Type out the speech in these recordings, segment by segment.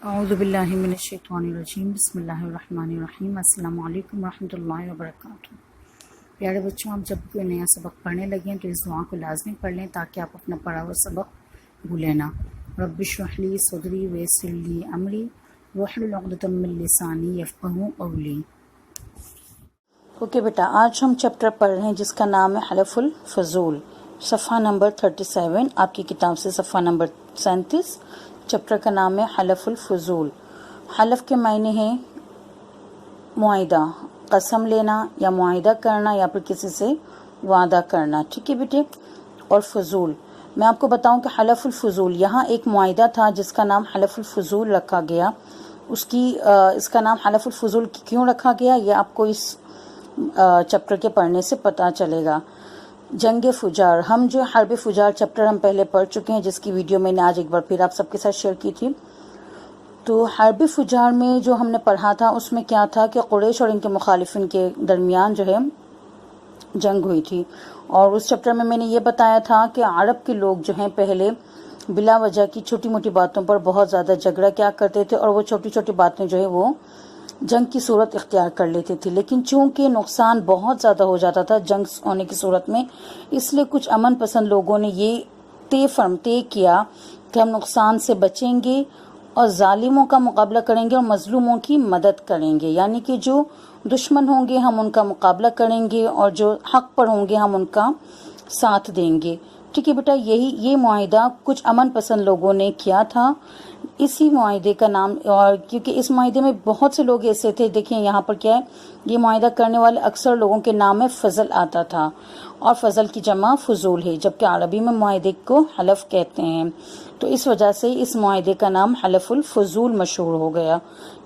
اعوذ باللہ من الشیطان الرجیم بسم اللہ الرحمن الرحیم السلام علیکم ورحمۃ اللہ وبرکاتہ۔ پیارے بچوں، آپ جب کوئی نیا سبق پڑھنے لگیں تو اس دعا کو لازمی پڑھ لیں تاکہ آپ اپنا پڑھا ہوا سبق بھولیں نہ۔ رب اشرح لی صدری ویسر لی امری واحلل عقدۃ من لسانی یفقہوا قولی۔ اوکے بیٹا، آج ہم چیپٹر پڑھ رہے ہیں جس کا نام ہے حلف الفضول، صفحہ نمبر 37 آپ کی کتاب سے، صفحہ نمبر 37۔ چیپٹر کا نام ہے حلف الفضول۔ حلف کے معنی ہے معاہدہ، قسم لینا یا معاہدہ کرنا یا پھر کسی سے وعدہ کرنا، ٹھیک ہے بیٹے۔ اور فضول، میں آپ کو بتاؤں کہ حلف الفضول یہاں ایک معاہدہ تھا جس کا نام حلف الفضول رکھا گیا۔ اس کا نام حلف الفضول کیوں رکھا گیا یہ آپ کو اس چیپٹر کے پڑھنے سے پتہ چلے گا۔ جنگ فجار، ہم جو حرب فجار چیپٹر ہم پہلے پڑھ چکے ہیں، جس کی ویڈیو میں نے آج ایک بار پھر آپ سب کے ساتھ شیئر کی تھی۔ تو حرب فجار میں جو ہم نے پڑھا تھا اس میں کیا تھا کہ قریش اور ان کے مخالفین کے درمیان جو ہے جنگ ہوئی تھی، اور اس چیپٹر میں نے یہ بتایا تھا کہ عرب کے لوگ جو ہیں پہلے بلا وجہ کی چھوٹی موٹی باتوں پر بہت زیادہ جھگڑا کیا کرتے تھے، اور وہ چھوٹی چھوٹی باتیں جو ہے وہ جنگ کی صورت اختیار کر لیتے تھے، لیکن چونکہ نقصان بہت زیادہ ہو جاتا تھا جنگ ہونے کی صورت میں، اس لیے کچھ امن پسند لوگوں نے یہ طے کیا کہ ہم نقصان سے بچیں گے اور ظالموں کا مقابلہ کریں گے اور مظلوموں کی مدد کریں گے، یعنی کہ جو دشمن ہوں گے ہم ان کا مقابلہ کریں گے اور جو حق پر ہوں گے ہم ان کا ساتھ دیں گے، ٹھیک ہے بیٹا۔ یہ معاہدہ کچھ امن پسند لوگوں نے کیا تھا، اسی معاہدے کا نام، اور کیونکہ اس معاہدے میں بہت سے لوگ ایسے تھے، دیکھیں یہاں پر کیا ہے، یہ معاہدہ کرنے والے اکثر لوگوں کے نام میں فضل آتا تھا، اور فضل کی جمع فضول ہے، جبکہ عربی میں معاہدے کو حلف کہتے ہیں، تو اس وجہ سے اس معاہدے کا نام حلف الفضول مشہور ہو گیا،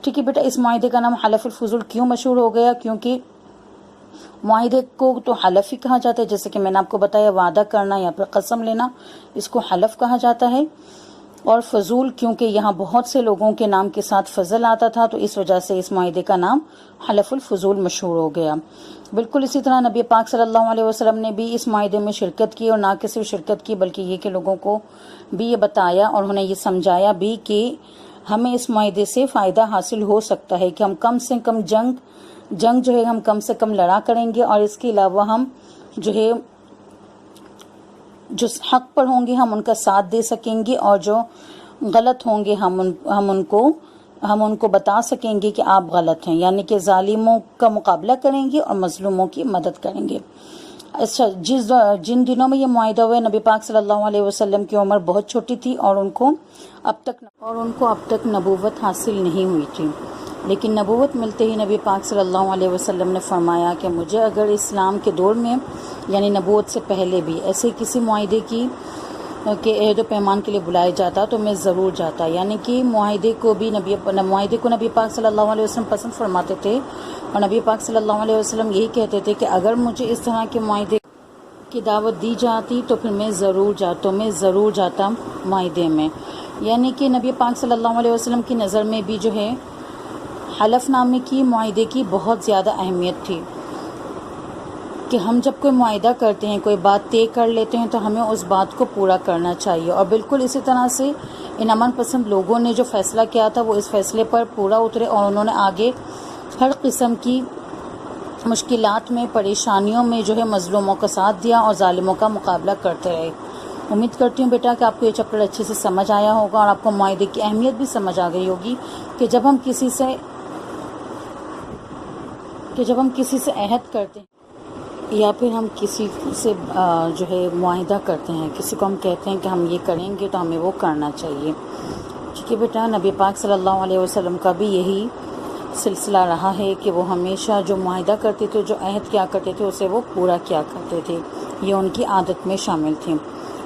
ٹھیک ہے بیٹا۔ اس معاہدے کا نام حلف الفضول کیوں مشہور ہو گیا؟ کیونکہ معاہدے کو تو حلف ہی کہا جاتا ہے، جیسے کہ میں نے آپ کو بتایا وعدہ کرنا یا پھر قسم لینا، اس کو حلف کہا جاتا ہے، اور فضول کیونکہ یہاں بہت سے لوگوں کے نام کے ساتھ فضل آتا تھا تو اس وجہ سے اس معاہدے کا نام حلف الفضول مشہور ہو گیا۔ بالکل اسی طرح نبی پاک صلی اللہ علیہ وسلم نے بھی اس معاہدے میں شرکت کی، اور نہ کہ صرف شرکت کی بلکہ یہ کہ لوگوں کو بھی یہ بتایا اور انہیں یہ سمجھایا بھی کہ ہمیں اس معاہدے سے فائدہ حاصل ہو سکتا ہے کہ ہم کم سے کم جنگ جو ہے ہم کم سے کم لڑا کریں گے، اور اس کے علاوہ ہم جو ہے جو حق پر ہوں گے ہم ان کا ساتھ دے سکیں گے، اور جو غلط ہوں گے ہم ان کو بتا سکیں گے کہ آپ غلط ہیں، یعنی کہ ظالموں کا مقابلہ کریں گے اور مظلوموں کی مدد کریں گے۔ اچھا، جن دنوں میں یہ معاہدہ ہوا، نبی پاک صلی اللہ علیہ وسلم کی عمر بہت چھوٹی تھی اور ان کو اب تک نبوت حاصل نہیں ہوئی تھی، لیکن نبوت ملتے ہی نبی پاک صلی اللہ علیہ وسلم نے فرمایا کہ مجھے اگر اسلام کے دور میں یعنی نبوت سے پہلے بھی ایسے کسی معاہدے کے عہد و پیمان کے لیے بلایا جاتا تو میں ضرور جاتا، یعنی کہ معاہدے کو نبی پاک صلی اللہ علیہ وسلم پسند فرماتے تھے، اور نبی پاک صلی اللہ علیہ وسلم یہی کہتے تھے کہ اگر مجھے اس طرح کے معاہدے کی دعوت دی جاتی تو پھر میں ضرور جاتا معاہدے میں، یعنی کہ نبی پاک صلی اللہ علیہ وسلم کی نظر میں بھی جو ہے حلف نامے کی معاہدے کی بہت زیادہ اہمیت تھی، کہ ہم جب کوئی معاہدہ کرتے ہیں، کوئی بات طے کر لیتے ہیں تو ہمیں اس بات کو پورا کرنا چاہیے، اور بالکل اسی طرح سے ان امن پسند لوگوں نے جو فیصلہ کیا تھا وہ اس فیصلے پر پورا اترے، اور انہوں نے آگے ہر قسم کی مشکلات میں، پریشانیوں میں جو ہے مظلوموں کا ساتھ دیا اور ظالموں کا مقابلہ کرتے رہے۔ امید کرتی ہوں بیٹا کہ آپ کو یہ چیپٹر اچھے سے سمجھ آیا ہوگا، اور آپ کو معاہدے کی اہمیت بھی سمجھ آ گئی ہوگی کہ جب ہم کسی سے عہد کرتے ہیں یا پھر ہم کسی سے جو ہے معاہدہ کرتے ہیں، کسی کو ہم کہتے ہیں کہ ہم یہ کریں گے تو ہمیں وہ کرنا چاہیے، ٹھیک ہے بیٹا۔ نبی پاک صلی اللہ علیہ وسلم کا بھی یہی سلسلہ رہا ہے کہ وہ ہمیشہ جو معاہدہ کرتے تھے، جو عہد کیا کرتے تھے، اسے وہ پورا کیا کرتے تھے، یہ ان کی عادت میں شامل تھی۔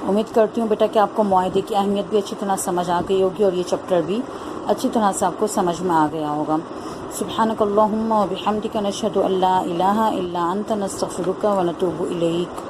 امید کرتی ہوں بیٹا کہ آپ کو معاہدے کی اہمیت بھی اچھی طرح سمجھ آ گئی ہوگی، اور یہ چیپٹر بھی اچھی طرح سے آپ کو سمجھ میں آ گیا ہوگا۔ سبحانک اللہم و بحمدک نشہد ان لا الہ الا انت نستغفرک و نتوب الیک۔